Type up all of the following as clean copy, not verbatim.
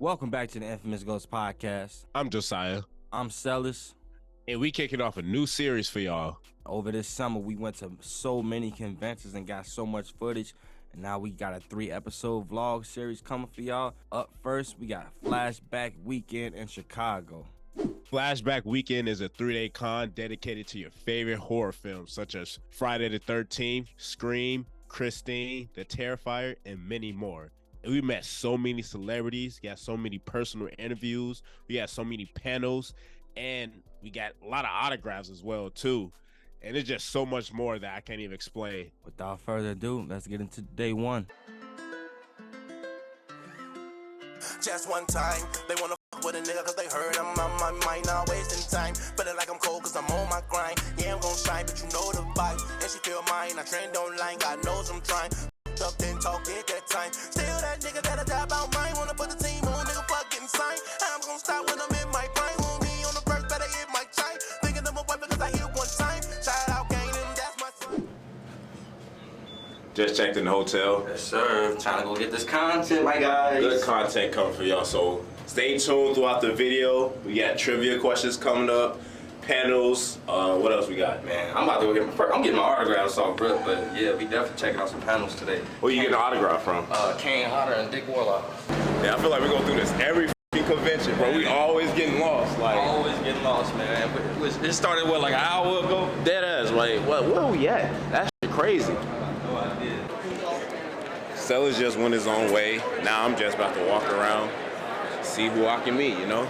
Welcome back to the Infamous Ghost Podcast. I'm Josiah. I'm Celis. And we kicking off a new series for y'all. Over this summer, we went to so many conventions and got so much footage. And now we got a 3-episode vlog series coming for y'all. Up first, we got Flashback Weekend in Chicago. Flashback Weekend is a 3-day con dedicated to your favorite horror films such as Friday the 13th, Scream, Christine, The Terrifier, and many more. And we met so many celebrities, got so many personal interviews, we got so many panels, and we got a lot of autographs as well too. And it's just so much more that I can't even explain. Without further ado, let's get into day one. Just one time, they wanna fuck with a nigga cause they heard I'm on my mind, not wasting time. Feeling like I'm cold cause I'm on my grind. Yeah, I'm gon' shine, but you know the vibe. And she feel mine, I trend online, God knows I'm trying. Up then talk at that time. Still that nigga that I die about mine. Wanna put the team on, nigga fuck getting signed. I'm gon' stop when I'm in my prime. On me on the first, better hit my time. Thinking of a weapon cause I hit one time. Shout out, gang, and that's my son. Just checked in the hotel. Yes, sir. Trying to go get this content, my guys. Good content coming for y'all, so stay tuned throughout the video. We got trivia questions coming up, panels. What else we got? Man, I'm about to go get I'm getting my autographs off, bro. But yeah, we definitely checking out some panels today. Where you getting an autograph from? Kane Hodder and Dick Warlock. Yeah, I feel like we go through this every convention, bro. We always getting lost. Like Always getting lost, man. It started, what, like an hour ago? dead ass. Like where are we at? That shit crazy. No idea. Sellers just went his own way. Now I'm just about to walk around, see who I can meet, you know?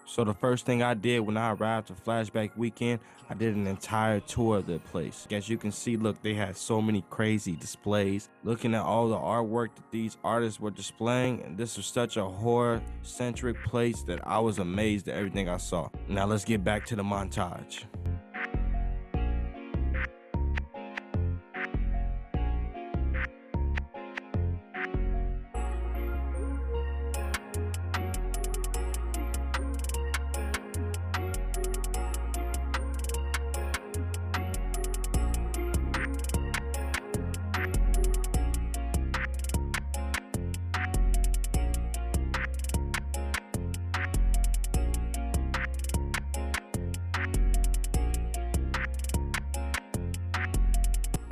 So the first thing I did when I arrived to Flashback Weekend, I did an entire tour of the place. As you can see, look, they had so many crazy displays. Looking at all the artwork that these artists were displaying, and this was such a horror-centric place that I was amazed at everything I saw. Now let's get back to the montage.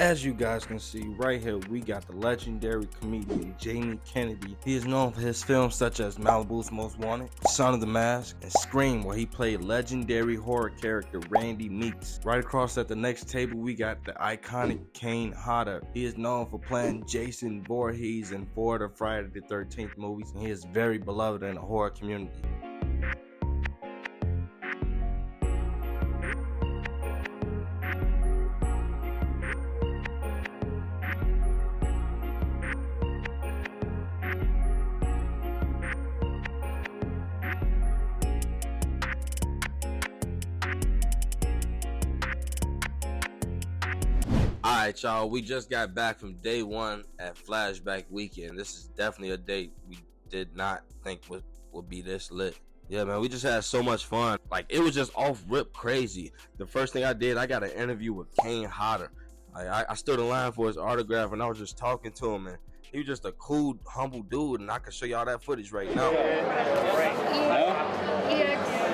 As you guys can see right here, we got the legendary comedian Jamie Kennedy. He is known for his films such as Malibu's Most Wanted, Son of the Mask, and Scream, where he played legendary horror character Randy Meeks. Right across at the next table, we got the iconic Kane Hodder. He is known for playing Jason Voorhees in 4 of the Friday the 13th movies, and he is very beloved in the horror community. Alright, y'all, we just got back from day one at Flashback Weekend. This is definitely a date we did not think would be this lit. Yeah, man, we just had so much fun. Like, it was just off rip crazy. The first thing I did, I got an interview with Kane Hodder. I stood in line for his autograph, and I was just talking to him, and he was just a cool, humble dude, and I can show y'all that footage right now.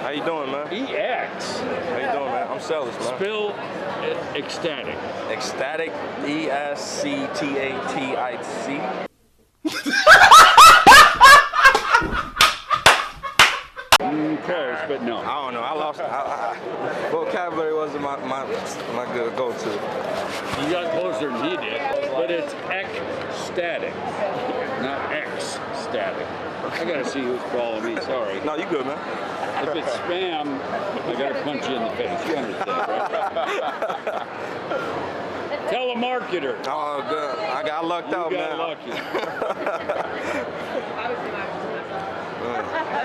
How you doing, man? EX. How you doing, man? I'm Celis, man. Spill ecstatic. Ecstatic, E-S-C-T-A-T-I-C. Who cares, but no. I don't know. I lost. Vocabulary wasn't my good go-to. You got closer than he did, but it's ecstatic, not ecstatic. I gotta see who's calling me, sorry. No, you good, man. If it's spam, I gotta punch you in the face. You understand, right? Telemarketer. Oh, good. I got lucked out, You man. got lucky.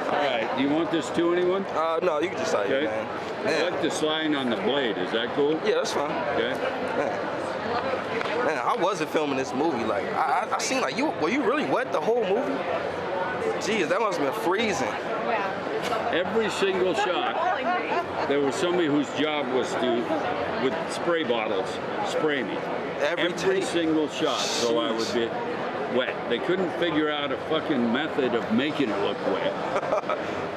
All right, do you want this to anyone? No, you can just say it, Okay. man. I Man. like the sign on the blade, is that cool? Yeah, that's fine. Okay. Man, I wasn't filming this movie. Like, I seen, like, were you really wet the whole movie? Jeez, that must have been freezing. Every single shot, there was somebody whose job was to, with spray bottles, spray me. Every take. single shot, so I would be wet. They couldn't figure out a fucking method of making it look wet.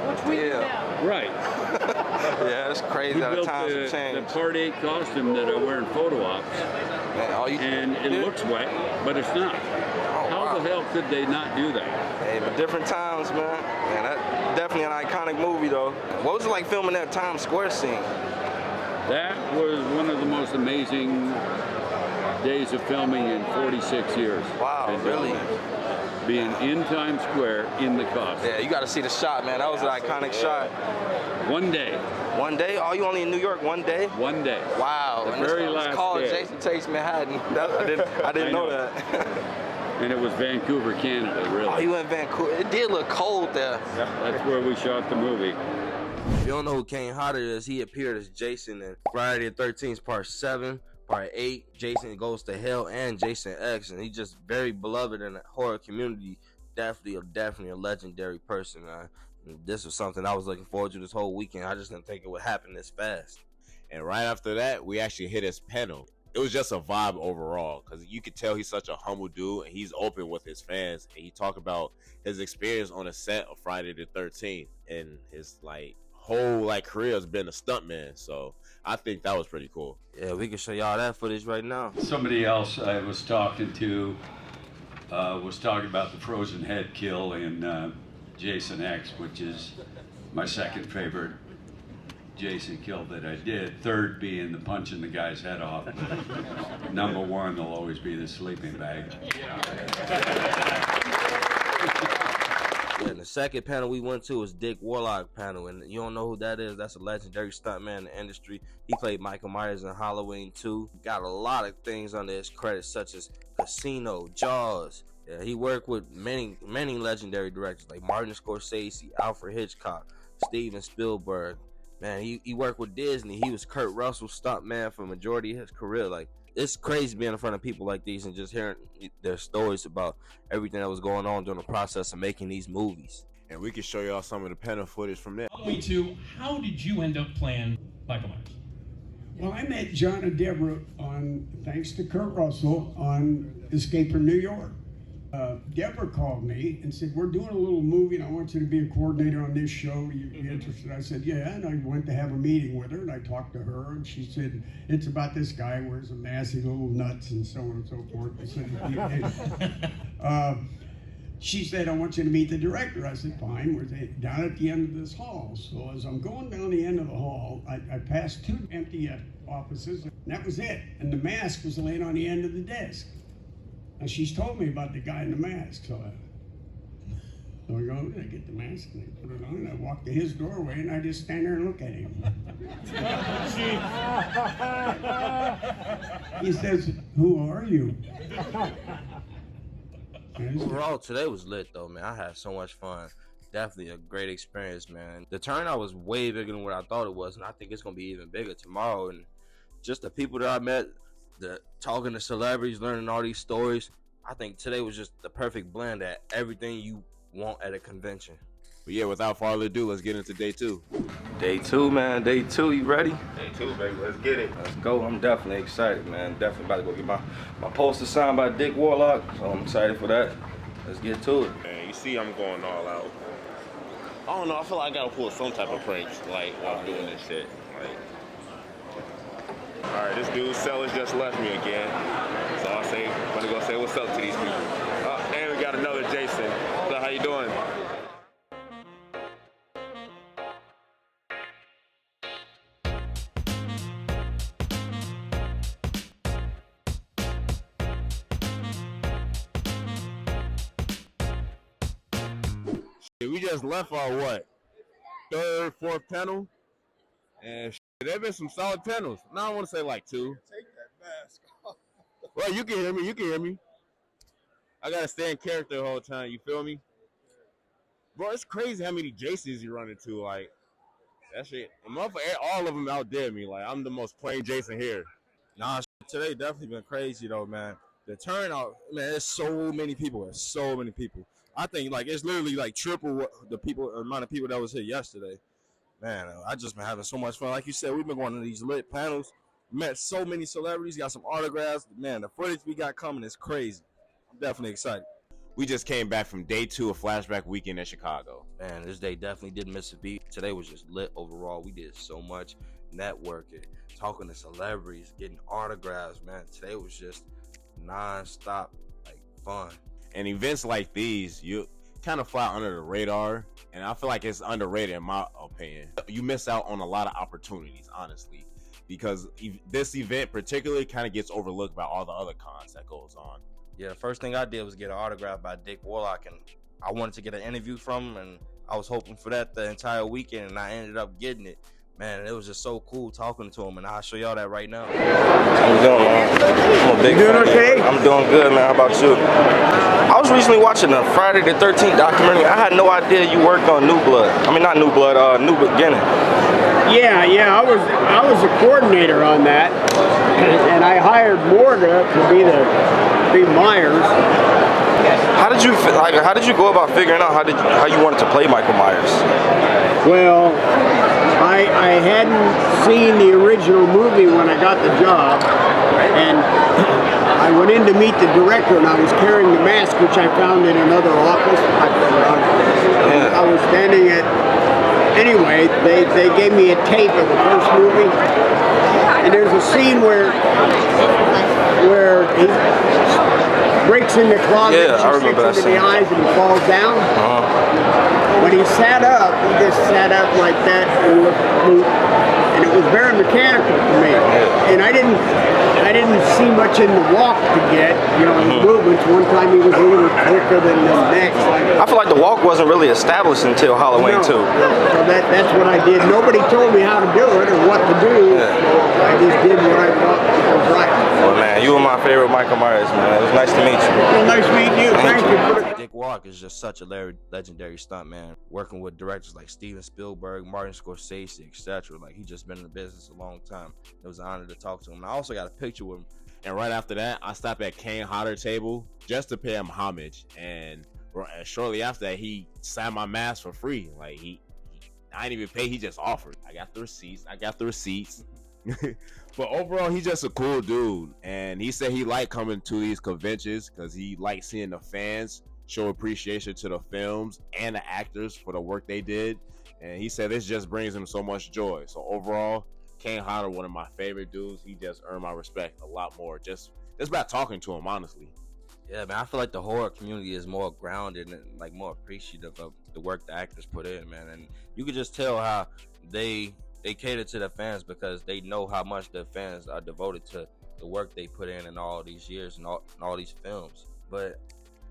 Which we do now. Right. Yeah, it's crazy We how the built times the have changed. Part 8 costume that I wear in photo ops, Man, all you and it did- looks wet, but it's not. How wow. the hell could they not do that? Hey, but different times, man. Man, that's definitely an iconic movie, though. What was it like filming that Times Square scene? That was one of the most amazing days of filming in 46 years. Wow, And really? Being in Times Square in the costume. Yeah, you got to see the shot, man. That was an iconic shot. One day. One day? Oh, you only in New York one day? One day. Wow. The And very it's last called day. Jason Takes Manhattan. I didn't know that. And it was Vancouver, Canada, really. Oh, you in Vancouver? It did look cold there. That's where we shot the movie. If you don't know who Kane Hodder is, he appeared as Jason in Friday the 13th, Part 7, Part 8, Jason Goes to Hell, and Jason X. And he's just very beloved in the horror community. Definitely a legendary person, man. And this was something I was looking forward to this whole weekend. I just didn't think it would happen this fast. And right after that, we actually hit his panel. It was just a vibe overall because you could tell he's such a humble dude and he's open with his fans. And he talked about his experience on the set of Friday the 13th and his whole career has been a stuntman. So I think that was pretty cool. Yeah, we can show y'all that footage right now. Somebody else I was talking to was talking about the frozen head kill in Jason X, which is my second favorite Jason kill that I did. Third being the punching the guy's head off. Number one will always be the sleeping bag. Yeah, and the second panel we went to was Dick Warlock panel, and you don't know who that is. That's a legendary stuntman in the industry. He played Michael Myers in Halloween 2. Got a lot of things under his credits, such as Casino, Jaws. Yeah, he worked with many legendary directors like Martin Scorsese, Alfred Hitchcock, Steven Spielberg. Man, he worked with Disney. He was Kurt Russell's stuntman for majority of his career. It's crazy being in front of people like these and just hearing their stories about everything that was going on during the process of making these movies. And we can show y'all some of the panel footage from there. Me too. How did you end up playing Michael Myers? Well, I met John and Deborah thanks to Kurt Russell, on Escape from New York. Deborah called me and said, we're doing a little movie and I want you to be a coordinator on this show. You'd be interested? I said, yeah. And I went to have a meeting with her and I talked to her and she said, it's about this guy who wears a massive little nuts and so on and so forth. I said, she said, I want you to meet the director. I said, fine. We're down at the end of this hall. So as I'm going down the end of the hall, I passed two empty offices and that was it. And the mask was laying on the end of the desk. And she's told me about the guy in the mask, so I go, I get the mask and I put it on and I walk to his doorway and I just stand there and look at him. He says, who are you? Overall, today was lit though, man. I had so much fun. Definitely a great experience, man. The turnout was way bigger than what I thought it was, and I think it's gonna be even bigger tomorrow. And just the people that I met, talking to celebrities, learning all these stories. I think today was just the perfect blend at everything you want at a convention. But yeah, without further ado, let's get into day 2. Day 2, man. Day 2, you ready? Day 2, baby. Let's get it. Let's go. I'm definitely excited, man. Definitely about to go get my poster signed by Dick Warlock, so I'm excited for that. Let's get to it. Man, you see I'm going all out. I don't know. I feel like I gotta pull some type of pranks while I'm doing this shit. All right, this dude Sellers just left me again. So I'm gonna go say what's up to these people. And we got another Jason. So how you doing? We just left our third, fourth panel, and there been some solid panels. Now I want to say 2. Take that mask off. Well, you can hear me. You can hear me. I gotta stay in character the whole time. You feel me, bro? It's crazy how many Jasons you run into. That shit. All of them outdid me. I'm the most plain Jason here. Nah, today definitely been crazy though, man. The turnout, man. There's so many people. I think it's literally triple the amount of people that was here yesterday. Man, I just been having so much fun. Like you said, we've been going to these lit panels, met so many celebrities, got some autographs. Man, the footage we got coming is crazy. I'm definitely excited. we just came back from day 2 of Flashback Weekend in Chicago. Man, this day definitely didn't miss a beat. Today was just lit overall. We did so much networking, talking to celebrities, getting autographs, man. Today was just non-stop, like, fun. And events like these, you kind of fly under the radar, and I feel like it's underrated in my opinion. You miss out on a lot of opportunities, honestly, because this event particularly kind of gets overlooked by all the other cons that goes on. Yeah, the first thing I did was get an autograph by Dick Warlock, and I wanted to get an interview from him, and I was hoping for that the entire weekend, and I ended up getting it. Man, it was just so cool talking to him, and I'll show y'all that right now. How you doing, man? I'm a big fan. Okay? I'm doing good, man. How about you? I was recently watching a Friday the 13th documentary. I had no idea you worked on New Blood. I mean, not New Blood, New Beginning. Yeah, I was a coordinator on that, and I hired Morga to be Myers. How did you go about figuring out how you wanted to play Michael Myers? Well, I hadn't seen the original movie when I got the job, and I went in to meet the director, and I was carrying the mask, which I found in another office. I was standing at. Anyway, they gave me a tape of the first movie, and there's a scene where he breaks in the closet, I remember that into the scene. eyes, and he falls down. When he sat up, he just sat up like that, and it was very mechanical to me. And I didn't see much in the walk to get, his movements. One time he was a little quicker than the next. I feel like the walk wasn't really established until Halloween 2. So that's what I did. Nobody told me how to do it or what to do. Yeah. So I just did what I thought was right. Well, man, you were my favorite Michael Myers, man. It was nice to meet you. Well, nice meeting you. Thank you. Dick Warlock is just such a legendary stuntman, working with directors like Steven Spielberg, Martin Scorsese, etc. Like, he's just been in the business a long time. It was an honor to talk to him. And I also got a picture with him. And right after that, I stopped at Kane Hodder table just to pay him homage. And shortly after that, he signed my mask for free. Like, I didn't even pay. He just offered. I got the receipts. But overall, he's just a cool dude. And he said he liked coming to these conventions because he liked seeing the fans show appreciation to the films and the actors for the work they did. And he said this just brings him so much joy. So overall, Kane Hodder, one of my favorite dudes. He just earned my respect a lot more just by talking to him, honestly. Yeah, man, I feel like the horror community is more grounded and like more appreciative of the work the actors put in, man. And you could just tell how they cater to their fans because they know how much their fans are devoted to the work they put in all these years and all these films. But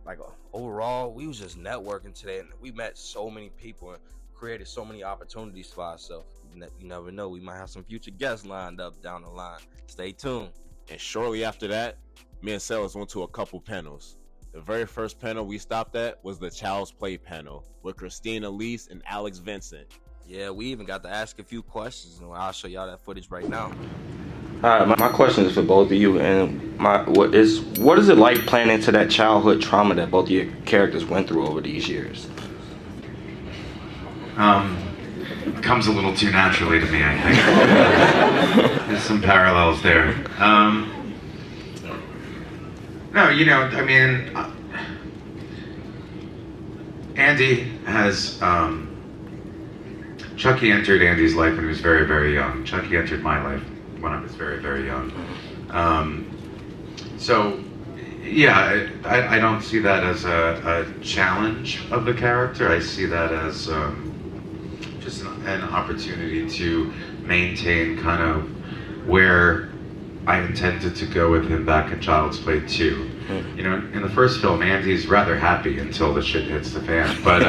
like overall, we was just networking today, and we met so many people and created so many opportunities for ourselves. You never know, we might have some future guests lined up down the line. Stay tuned. And shortly after that, me and Sellers went to a couple panels. The very first panel we stopped at was the Child's Play panel with Christine Elise and Alex Vincent. Yeah, we even got to ask a few questions, and I'll show y'all that footage right now. All right, my question is for both of you, and what is it like playing into that childhood trauma that both of your characters went through over these years? It comes a little too naturally to me, I think. There's some parallels there. No, I mean, Andy has, Chucky entered Andy's life when he was very, very young. Chucky entered my life when I was very, very young. So, yeah, I don't see that as a challenge of the character. I see that as just an opportunity to maintain kind of where I intended to go with him back in Child's Play 2. In the first film, Andy's rather happy until the shit hits the fan. But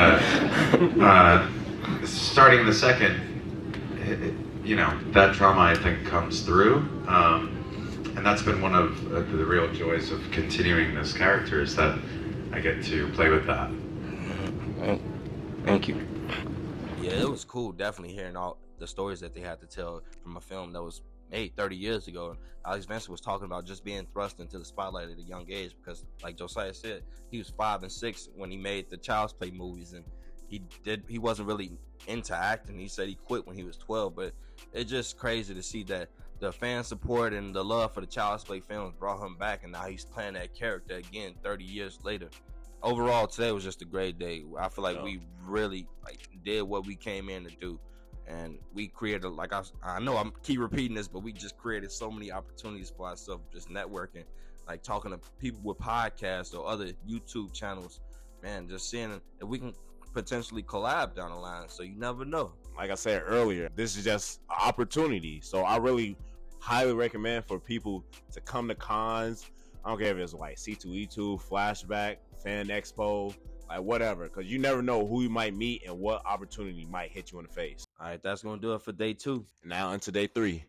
starting in the second, that trauma I think comes through. And that's been one of the real joys of continuing this character is that I get to play with that. Thank you. Yeah, it was cool definitely hearing all the stories that they had to tell from a film that was made 30 years ago. Alex Vincent was talking about just being thrust into the spotlight at a young age because, like Josiah said, he was 5 and 6 when he made the Child's Play movies, and he wasn't really into acting. He said he quit when he was 12, but it's just crazy to see that the fan support and the love for the Child's Play films brought him back, and now he's playing that character again 30 years later. overall, today was just a great day. I feel like Yeah. we really did what we came in to do, and we created, like I know I'm keep repeating this, but we just created so many opportunities for ourselves, just networking, like talking to people with podcasts or other YouTube channels, man, just seeing if we can potentially collab down the line. So you never know. Like I said earlier, this is just an opportunity. So I really highly recommend for people to come to cons. I don't care if it's like C2E2, Flashback, Fan Expo, like whatever, because you never know who you might meet and what opportunity might hit you in the face. All right, that's gonna do it for day 2. Now into day 3.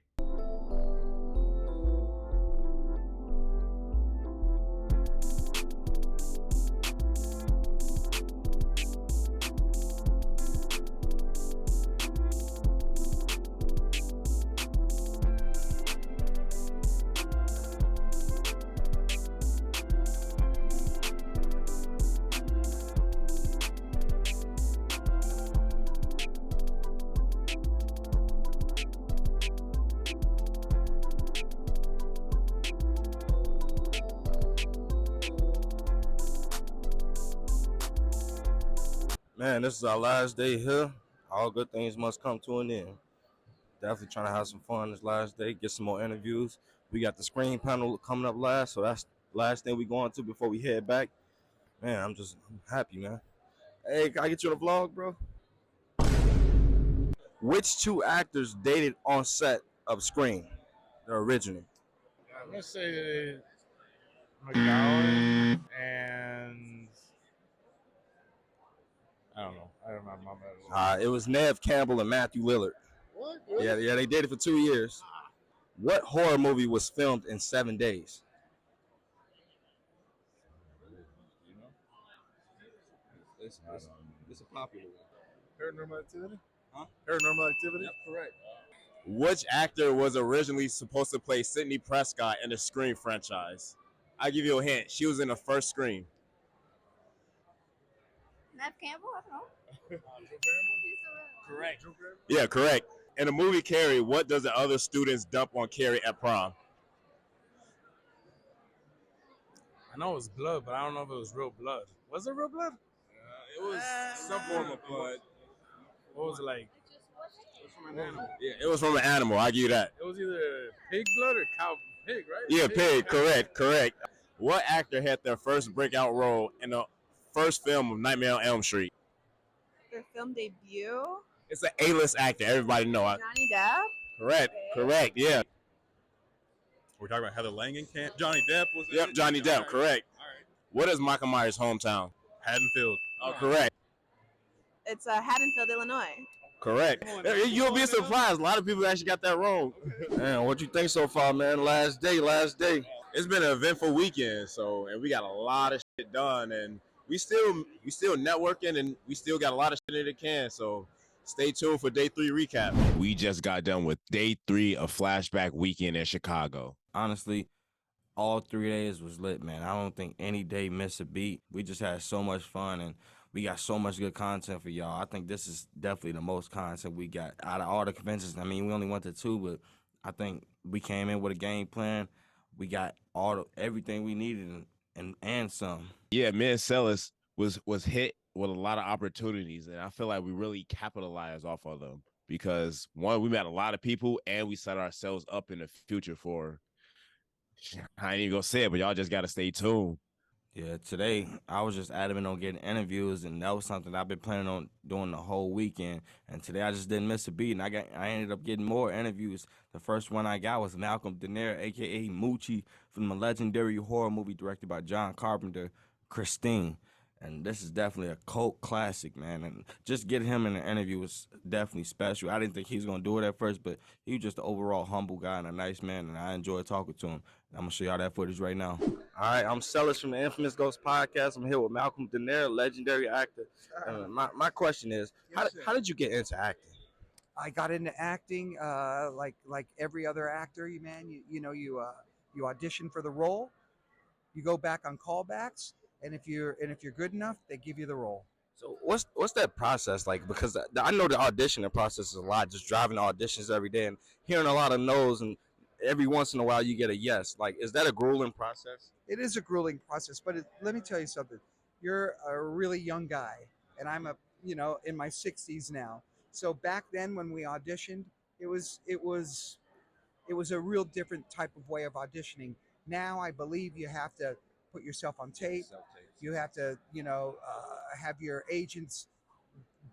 Man, this is our last day here. All good things must come to an end. Definitely trying to have some fun this last day, get some more interviews. We got the screen panel coming up last, so that's the last thing we going to before we head back. Man, I'm happy, man. Hey, can I get you on the vlog, bro? Which 2 actors dated on set of Scream, the original? I'm gonna say McGowan and I don't know. I don't remember my It was Neve Campbell and Matthew Lillard. What? Yeah, they dated for 2 years. What horror movie was filmed in 7 days? It's a popular one. Paranormal Activity? Huh? Paranormal Activity? Yep, correct. Which actor was originally supposed to play Sidney Prescott in the Scream franchise? I'll give you a hint. She was in the first Scream. Neve Campbell? I don't know. Correct. Yeah, correct. In the movie Carrie, what does the other students dump on Carrie at prom? I know it was blood, but I don't know if it was real blood. Was it real blood? It was some form of blood. What was it like? It was from an animal. Yeah, it was from an animal. I'll give you that. It was either pig blood or cow pig, right? Yeah, pig. Correct. What actor had their first breakout role in the first film of Nightmare on Elm Street? Their film debut? It's an A-list actor. Everybody know it. Johnny Depp? Correct. Yeah. We're talking about Heather Langenkamp. Johnny Depp was it? Yep, Johnny Depp. All right. Correct. All right. What is Michael Myers' hometown? Haddonfield. Oh, correct. It's Haddonfield, Illinois. Correct. You'll be surprised. A lot of people actually got that wrong. Man, what you think so far, man? Last day. It's been an eventful weekend, and we got a lot of shit done, and we still networking, and we still got a lot of shit in the can. So stay tuned for day 3 recap. We just got done with day 3 of Flashback Weekend in Chicago. Honestly, all 3 days was lit, man. I don't think any day missed a beat. We just had so much fun, and we got so much good content for y'all. I think this is definitely the most content we got out of all the conventions. I mean, we only went to 2, but I think we came in with a game plan. We got everything we needed and some. Yeah, me and Celis was hit with a lot of opportunities, and I feel like we really capitalized off of them because, one, we met a lot of people, and we set ourselves up in the future for, I ain't even gonna say it, but y'all just gotta stay tuned. Yeah, today I was just adamant on getting interviews, and that was something I've been planning on doing the whole weekend. And today I just didn't miss a beat, and I ended up getting more interviews. The first one I got was Malcolm Daenerys, aka Moochie, from the legendary horror movie directed by John Carpenter, Christine. And this is definitely a cult classic, man. And just getting him in the interview was definitely special. I didn't think he was going to do it at first, but he was just an overall humble guy and a nice man, and I enjoyed talking to him. I'm going to show y'all that footage right now. All right, I'm Celis from the Infamous Ghost Podcast. I'm here with Malcolm Daenerys, legendary actor. My question is, how did you get into acting? I got into acting like every other actor, man. You audition for the role, you go back on callbacks, and if you're good enough, they give you the role. So what's that process like? Because I know the auditioning process is a lot, just driving to auditions every day and hearing a lot of no's, and every once in a while you get a yes. Like, is that a grueling process? It is a grueling process, but let me tell you something. you're a really young guy, and I'm in my 60s now. So back then when we auditioned, it was a real different type of way of auditioning. Now I believe you have to put yourself on tape. You have to, have your agents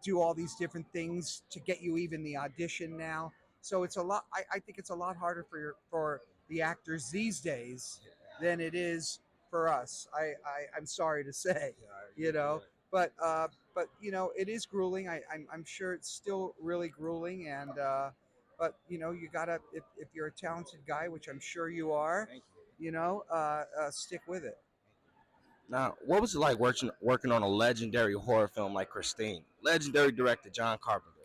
do all these different things to get you even the audition now. So it's a lot. I think it's a lot harder for the actors these days than it is for us. I'm sorry to say, but it is grueling. I'm sure it's still really grueling, and but you gotta, if you're a talented guy, which I'm sure you are, stick with it. Now, what was it like working on a legendary horror film like Christine? Legendary director John Carpenter.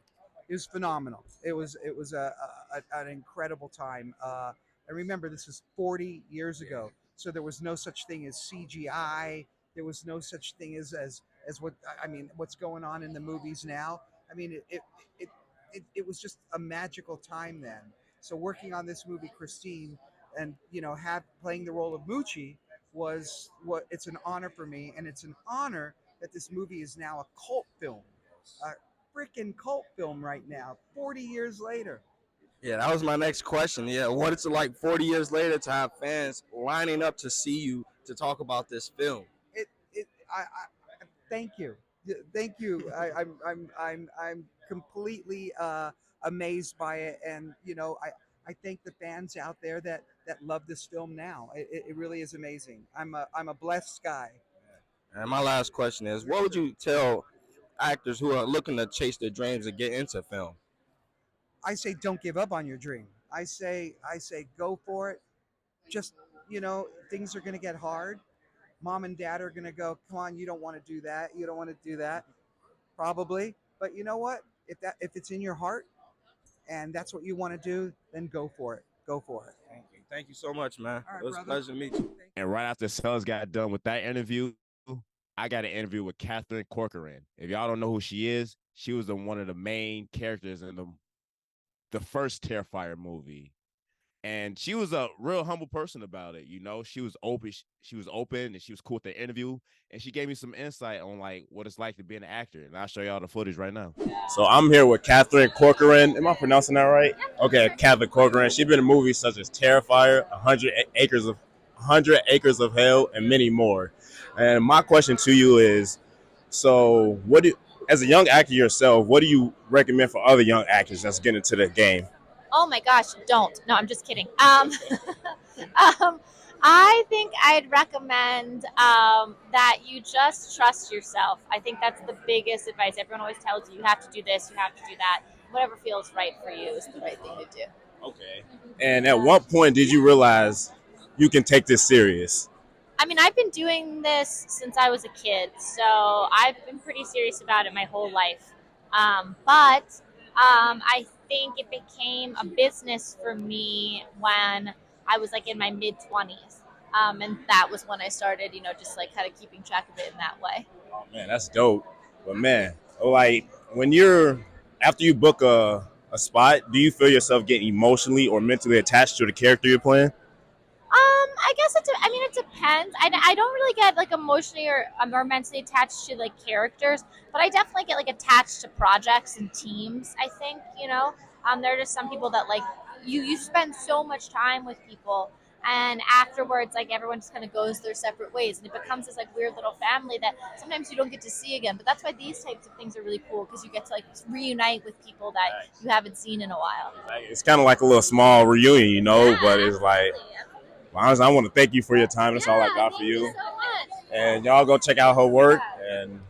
It was phenomenal. It was an incredible time. And remember, this was 40 years ago, so there was no such thing as CGI. There was no such thing as what I mean. What's going on in the movies now? I mean, it was just a magical time then. So working on this movie, Christine, and playing the role of Moochie was what it's an honor for me, and it's an honor that this movie is now a cult film. Freaking cult film right now, 40 years later. Yeah, that was my next question. Yeah, what is it like 40 years later to have fans lining up to see you to talk about this film? Thank you, thank you. I'm completely amazed by it, and I thank the fans out there that love this film now. It really is amazing. I'm a blessed guy. And my last question is, what would you tell actors who are looking to chase their dreams and get into film? I say don't give up on your dream. I say go for it. Just things are going to get hard. Mom and dad are going to go, come on, you don't want to do that. You don't want to do that. Probably. But you know what? If it's in your heart and that's what you want to do, then go for it. Go for it. Thank you. Thank you so much, man. All right, It was brother. a pleasure to meet you. And right after Sons got done with that interview, I got an interview with Catherine Corcoran. If y'all don't know who she is, she was one of the main characters in the first Terrifier movie. And she was a real humble person about it. She was open. She was open and she was cool with the interview. And she gave me some insight on like what it's like to be an actor. And I'll show y'all the footage right now. So I'm here with Catherine Corcoran. Am I pronouncing that right? Okay, Catherine Corcoran. She's been in movies such as Terrifier, 100 Acres of Hell, and many more. And my question to you is, so as a young actor yourself, what do you recommend for other young actors that's getting into the game? Oh my gosh, don't. No, I'm just kidding. I think I'd recommend that you just trust yourself. I think that's the biggest advice. Everyone always tells you have to do this, you have to do that. Whatever feels right for you is the right thing to do. Okay. And at what point did you realize you can take this serious? I mean, I've been doing this since I was a kid, so I've been pretty serious about it my whole life. But I think it became a business for me when I was like in my mid-20s. And that was when I started, just like kind of keeping track of it in that way. Oh man, that's dope. But man, like after you book a spot, do you feel yourself getting emotionally or mentally attached to the character you're playing? I guess it depends. I don't really get like emotionally or mentally attached to like characters, but I definitely get like attached to projects and teams. I think there are just some people that like you spend so much time with people, and afterwards like everyone just kind of goes their separate ways, and it becomes this like weird little family that sometimes you don't get to see again. But that's why these types of things are really cool, because you get to like reunite with people that you haven't seen in a while. It's kind of like a little small reunion, but it's like. Honestly, I want to thank you for your time. That's all I got for you. Thank you so much. And y'all go check out her work. And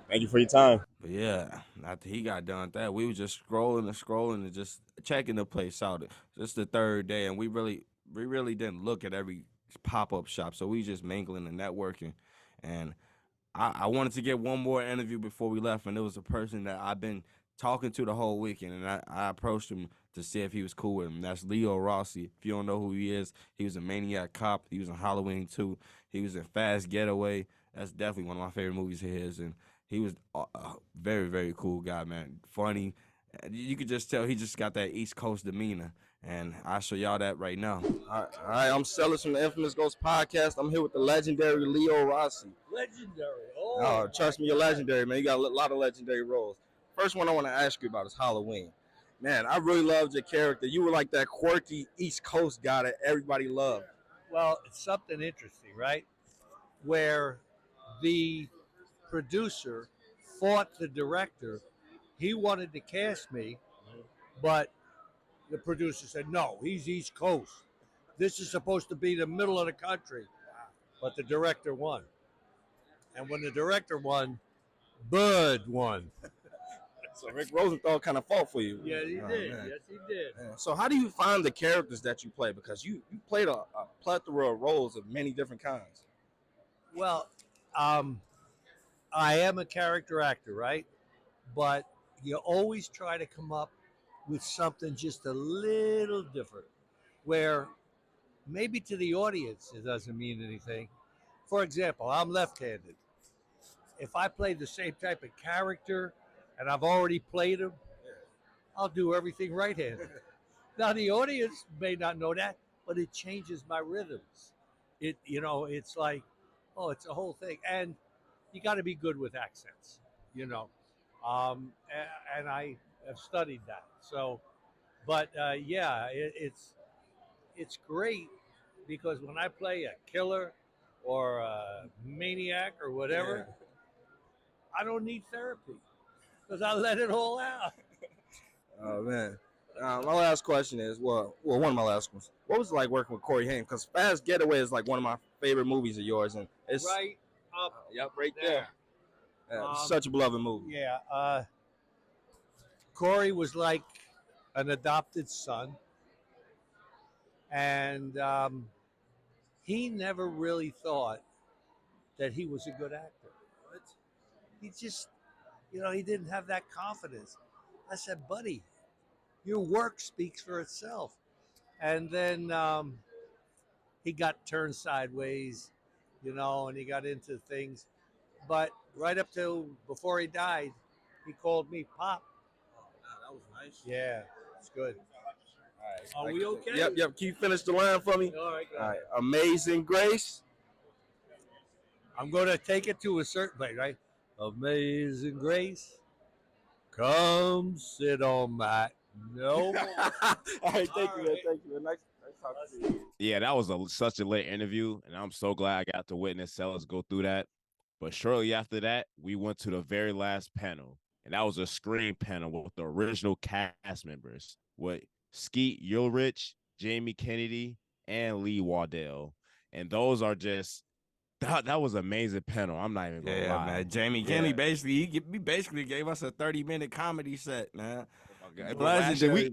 thank you for your time. But yeah, after he got done with that, we were just scrolling and just checking the place out. Just the third day, and we really didn't look at every pop-up shop. So we just mingling and networking. And I wanted to get one more interview before we left, and it was a person that I've been talking to the whole weekend, and I approached him to see if he was cool with him. That's Leo Rossi. If you don't know who he is, he was a Maniac Cop. He was in Halloween 2. He was in Fast Getaway. That's definitely one of my favorite movies of his, and he was a very, very cool guy, man. Funny, You could just tell he just got that East Coast demeanor, and I'll show y'all that right now. All right, I'm Sellers from the Infamous Ghost Podcast. I'm here with the legendary Leo Rossi. Legendary. Oh, trust me, you're legendary, man. You got a lot of legendary roles. First one I want to ask you about is Halloween. Man, I really loved your character. You were like that quirky East Coast guy that everybody loved. Well, it's something interesting, right? Where the producer fought the director. He wanted to cast me, but the producer said, no, he's East Coast. This is supposed to be the middle of the country. But the director won. And when the director won, Bud won. So Rick Rosenthal kind of fought for you. Yeah, he did. Man. Yes, he did. Man. So how do you find the characters that you play? Because you played a plethora of roles of many different kinds. Well, I am a character actor, right? But you always try to come up with something just a little different, where maybe to the audience it doesn't mean anything. For example, I'm left-handed. If I play the same type of character and I've already played him, I'll do everything right-handed. Now, the audience may not know that, but it changes my rhythms. It's like, oh, it's a whole thing. And you got to be good with accents, and I have studied that. So, but it's great because when I play a killer or a maniac or whatever, I don't need therapy because I let it all out. Oh man, my last question is one of my last ones. What was it like working with Corey Haim? Because Fast Getaway is like one of my favorite movies of yours, and it's right up, right there. Such a beloved movie. Yeah, Corey was like an adopted son, and he never really thought that he was a good actor. He just, he didn't have that confidence. I said, buddy, your work speaks for itself. And then he got turned sideways, and he got into things. But right up to before he died, he called me Pop. Oh, that was nice. Yeah, it's good. All right. Are we okay? Yep. Can you finish the line for me? All right. All right. Amazing Grace. I'm going to take it to a certain place, right? Amazing Grace, come sit on my no. All right, thank you, man. Thank you, man. Nice talking to you. Yeah, that was such a lit interview, and I'm so glad I got to witness Sellers go through that. But shortly after that, we went to the very last panel, and that was a Scream panel with the original cast members with Skeet Ulrich, Jamie Kennedy, and Lee Waddell. And those are just that was an amazing panel. I'm not even gonna lie. Man. Jamie Kennedy basically gave us a 30-minute comedy set, man. Okay. Legendary,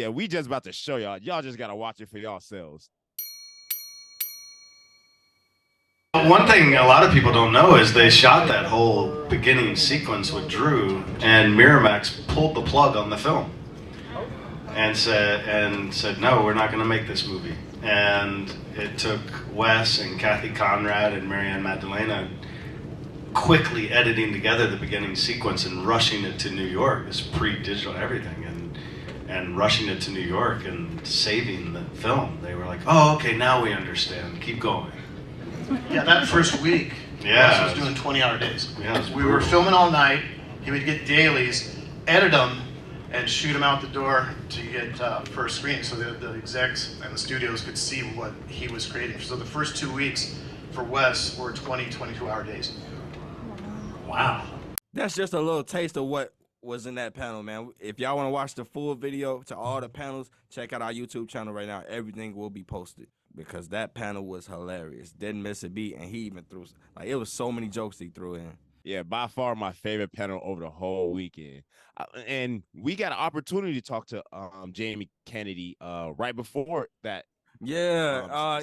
we just about to show y'all. Y'all just gotta watch it for yourselves. One thing a lot of people don't know is they shot that whole beginning sequence with Drew, and Miramax pulled the plug on the film and said no, we're not going to make this movie. And it took Wes and Kathy Conrad and Marianne Magdalena quickly editing together the beginning sequence and rushing it to New York. It's pre-digital everything, and rushing it to New York and saving the film. They were like, oh, okay, now we understand. Keep going. Yeah, that first week, Yeah. Wes was doing 20-hour days. Yeah, it was We were brutal. filming all night. He would get dailies, edit them, and shoot them out the door to get first screening so that the execs and the studios could see what he was creating. So the first 2 weeks for Wes were 22-hour days. Wow. That's just a little taste of what was in that panel, man. If y'all want to watch the full video to all the panels, check out our YouTube channel right now. Everything will be posted because that panel was hilarious. Didn't miss a beat, and he even threw, it was so many jokes he threw in. Yeah, by far my favorite panel over the whole weekend. And we got an opportunity to talk to Jamie Kennedy right before that. I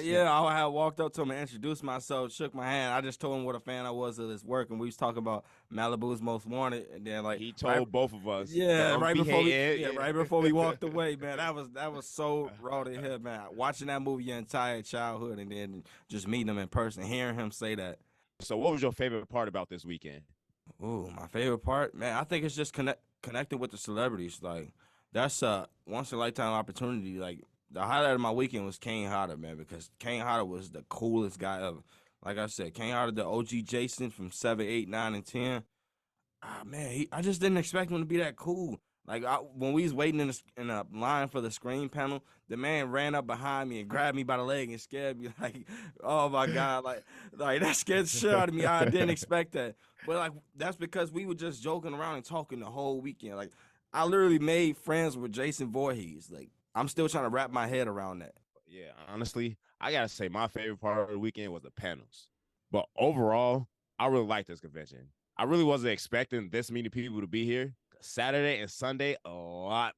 had walked up to him and introduced myself, shook my hand. I just told him what a fan I was of his work, and we was talking about Malibu's Most Wanted, and then he told both of us. Right before we walked away, man. That was so raw to hear, man. Watching that movie your entire childhood, and then just meeting him in person, hearing him say that. So what was your favorite part about this weekend? Ooh, my favorite part, man. I think it's just connecting with the celebrities, like that's a once in a lifetime opportunity. Like the highlight of my weekend was Kane Hodder, man, because Kane Hodder was the coolest guy ever. Like I said, Kane Hodder, the OG Jason from 7, 8, 9, and 10. Ah, man, I just didn't expect him to be that cool. Like when we was waiting in a line for the screen panel, the man ran up behind me and grabbed me by the leg and scared me. Like, oh my god, like that scared the shit out of me. I didn't expect that, but like that's because we were just joking around and talking the whole weekend. Like, I literally made friends with Jason Voorhees. Like, I'm still trying to wrap my head around that. Yeah, honestly, I gotta say my favorite part of the weekend was the panels. But overall, I really liked this convention. I really wasn't expecting this many people to be here. Saturday and Sunday, a lot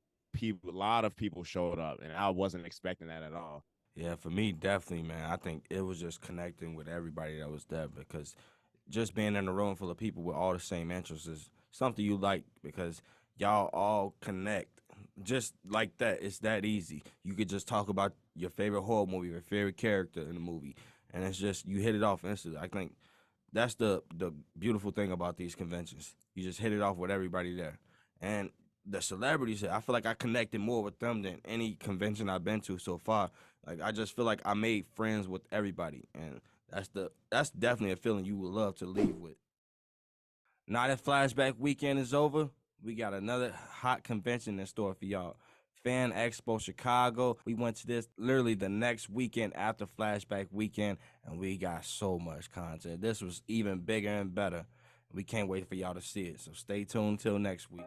of people showed up, and I wasn't expecting that at all. Yeah, for me, definitely, man. I think it was just connecting with everybody that was there, because just being in a room full of people with all the same interests is something you like, because y'all all connect just like that. It's that easy. You could just talk about your favorite horror movie, your favorite character in the movie, and it's just you hit it off instantly. I think that's the beautiful thing about these conventions. You just hit it off with everybody there. And the celebrities, I feel like I connected more with them than any convention I've been to so far. Like, I just feel like I made friends with everybody, and that's definitely a feeling you would love to leave with. Now that Flashback Weekend is over, we got another hot convention in store for y'all. Fan Expo Chicago. We went to this literally the next weekend after Flashback Weekend, and we got so much content. This was even bigger and better. We can't wait for y'all to see it, so stay tuned till next week.